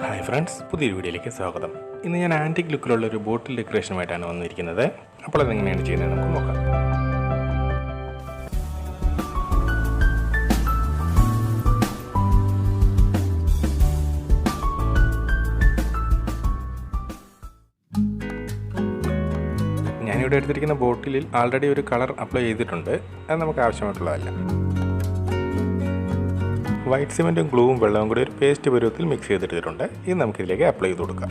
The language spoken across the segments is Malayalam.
ഹായ് ഫ്രണ്ട്സ്, പുതിയൊരു വീഡിയോയിലേക്ക് സ്വാഗതം. ഇന്ന് ഞാൻ ആൻറ്റിക് ലുക്കിലുള്ള ഒരു ബോട്ടിൽ ഡെക്കറേഷനുമായിട്ടാണ് വന്നിരിക്കുന്നത്. അപ്പോൾ അതെങ്ങനെയാണ് ചെയ്യുന്നത് നമുക്ക് നോക്കാം. ഞാനിവിടെ എടുത്തിരിക്കുന്ന ബോട്ടിലിൽ ആൾറെഡി ഒരു കളർ അപ്ലൈ ചെയ്തിട്ടുണ്ട്. അത് നമുക്ക് ആവശ്യമായിട്ടുള്ളതല്ല. വൈറ്റ് സിമെൻറ്റും ഗ്ലൂവും വെള്ളവും കൂടി ഒരു പേസ്റ്റ് പരുവത്തിൽ മിക്സ് ചെയ്തെടുത്തിട്ടുണ്ട്. ഇത് നമുക്കിതിലേക്ക് അപ്ലൈ ചെയ്ത് കൊടുക്കാം.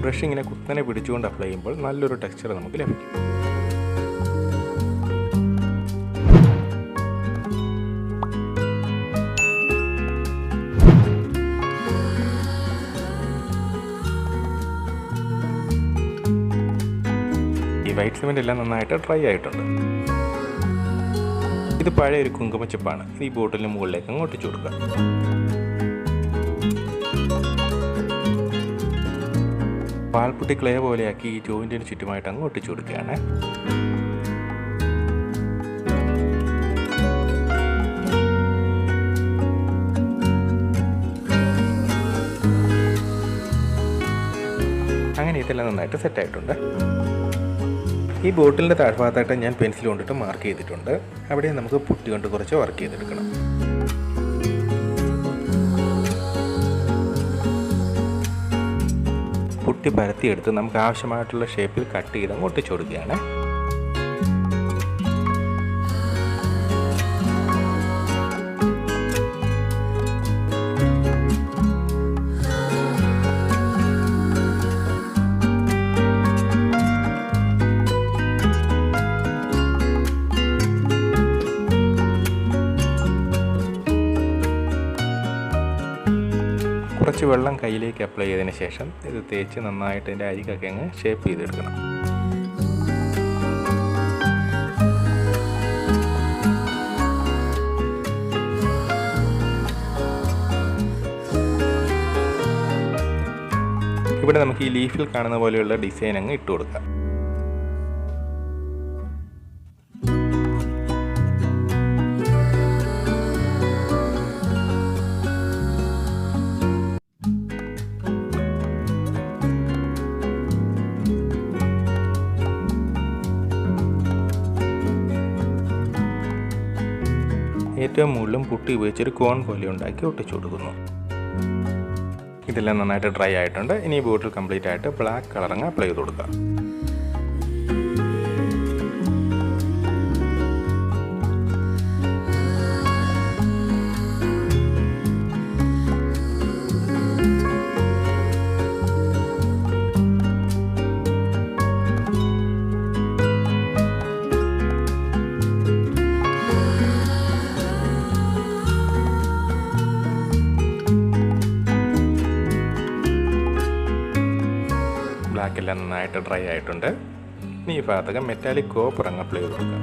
ബ്രഷ് ഇങ്ങനെ കുത്തനെ പിടിച്ചുകൊണ്ട് അപ്ലൈ ചെയ്യുമ്പോൾ നല്ലൊരു ടെക്സ്ചർ നമുക്ക് ലഭിക്കും. ഈ വൈറ്റ് സിമെൻ്റ് എല്ലാം നന്നായിട്ട് ഡ്രൈ ആയിട്ടുണ്ട്. ഇത് പഴയ ഒരു കുങ്കുമച്ചിപ്പാണ്. ഇത് ഈ ബോട്ടിലിന് മുകളിലേക്ക് അങ്ങ് ഒട്ടിച്ചു കൊടുക്കുക. പാൽപ്പൊട്ടി ക്ലേ പോലെയാക്കി ഈ ജോയിൻറ്റിന് ചുറ്റുമായിട്ട് അങ്ങ് ഒട്ടിച്ചു കൊടുക്കുകയാണ്. അങ്ങനെ ഇതെല്ലാം നന്നായിട്ട് സെറ്റായിട്ടുണ്ട്. ഈ ബോട്ടിലിൻ്റെ താഴ്ഭാഗത്തായിട്ട് ഞാൻ പെൻസിൽ കൊണ്ടിട്ട് മാർക്ക് ചെയ്തിട്ടുണ്ട്. അവിടെ നമുക്ക് പുട്ടി കൊണ്ട് കുറച്ച് വർക്ക് ചെയ്തെടുക്കണം. പുട്ടി പരത്തിയെടുത്ത് നമുക്ക് ആവശ്യമായിട്ടുള്ള ഷേപ്പിൽ കട്ട് ചെയ്ത് അങ്ങ് ഒട്ടിച്ചു കൊടുക്കുകയാണ്. കുറച്ച് വെള്ളം കയ്യിലേക്ക് അപ്ലൈ ചെയ്തതിന് ശേഷം ഇത് തേച്ച് നന്നായിട്ട് ഇതിൻ്റെ അരികൊക്കെ അങ്ങ് ഷേപ്പ് ചെയ്തെടുക്കണം. ഇവിടെ നമുക്ക് ഈ ലീഫിൽ കാണുന്ന പോലെയുള്ള ഡിസൈൻ അങ്ങ് ഇട്ട് കൊടുക്കാം. ഏറ്റവും മുകളിലും പുട്ടി ഉപയോഗിച്ചൊരു കോൺ പോലെ ഉണ്ടാക്കി ഒട്ടിച്ചു കൊടുക്കുന്നു. ഇതെല്ലാം നന്നായിട്ട് ഡ്രൈ ആയിട്ടുണ്ട്. ഇനി ഈ ബോട്ടിൽ കംപ്ലീറ്റ് ആയിട്ട് ബ്ലാക്ക് കളറങ്ങ് അപ്ലൈ ചെയ്ത് കൊടുക്കുക. ബ്ലാക്ക് എല്ലാം നന്നായിട്ട് ഡ്രൈ ആയിട്ടുണ്ട്. ഇനി ഈ ഭാഗത്തൊക്കെ മെറ്റാലിക് കോപ്പർ അങ്ങ് അപ്ലൈ ചെയ്ത് കൊടുക്കുക.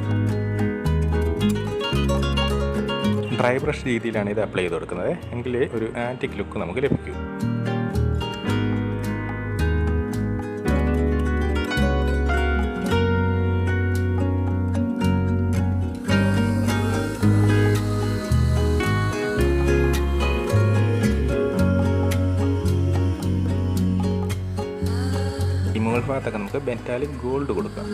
ഡ്രൈ ബ്രഷ് രീതിയിലാണ് ഇത് അപ്ലൈ ചെയ്ത് കൊടുക്കുന്നത്. എങ്കിലേ ഒരു ആൻറ്റിക് ലുക്ക് നമുക്ക് ലഭിക്കും. മുകൾ ഭാഗത്തൊക്കെ നമുക്ക് മെറ്റാലിക് ഗോൾഡ് കൊടുക്കാം.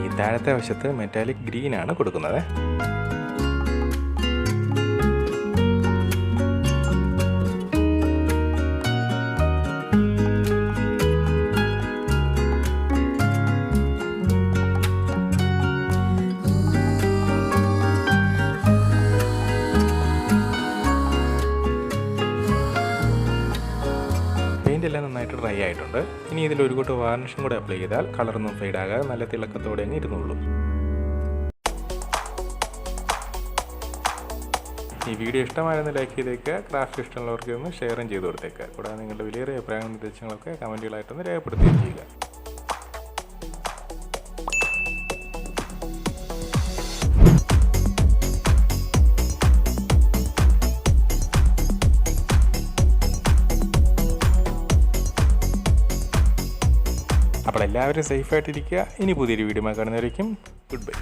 ഈ താഴത്തെ വശത്ത് മെറ്റാലിക് ഗ്രീൻ ആണ് കൊടുക്കുന്നത്. എല്ലാം നന്നായിട്ട് ഡ്രൈ ആയിട്ടുണ്ട്. ഇനി ഇതിൽ ഒരു കൂട്ട് വാർണിഷും കൂടെ അപ്ലൈ ചെയ്താൽ കളറൊന്നും ഫെയ്ഡാകാതെ നല്ല തിളക്കത്തോടെ അങ്ങ് ഇരുന്നുള്ളൂ. ഈ വീഡിയോ ഇഷ്ടമായെന്ന് ലൈക്ക് ചെയ്തേക്കുക, ക്രാഫ്റ്റ് ഇഷ്ടമുള്ളവർക്ക് ഒന്ന് ഷെയറും ചെയ്ത് കൊടുത്തേക്കുക. കൂടാതെ നിങ്ങളുടെ വലിയ അഭിപ്രായങ്ങളും നിർദ്ദേശങ്ങളൊക്കെ കമൻറ്റുകളായിട്ടൊന്ന് രേഖപ്പെടുത്തുകയും ചെയ്യുക. അപ്പോൾ എല്ലാവരും സേഫായിട്ടിരിക്കുക. ഇനി പുതിയൊരു വീഡിയോ കാണുന്നവരേക്കും ഗുഡ് ബൈ.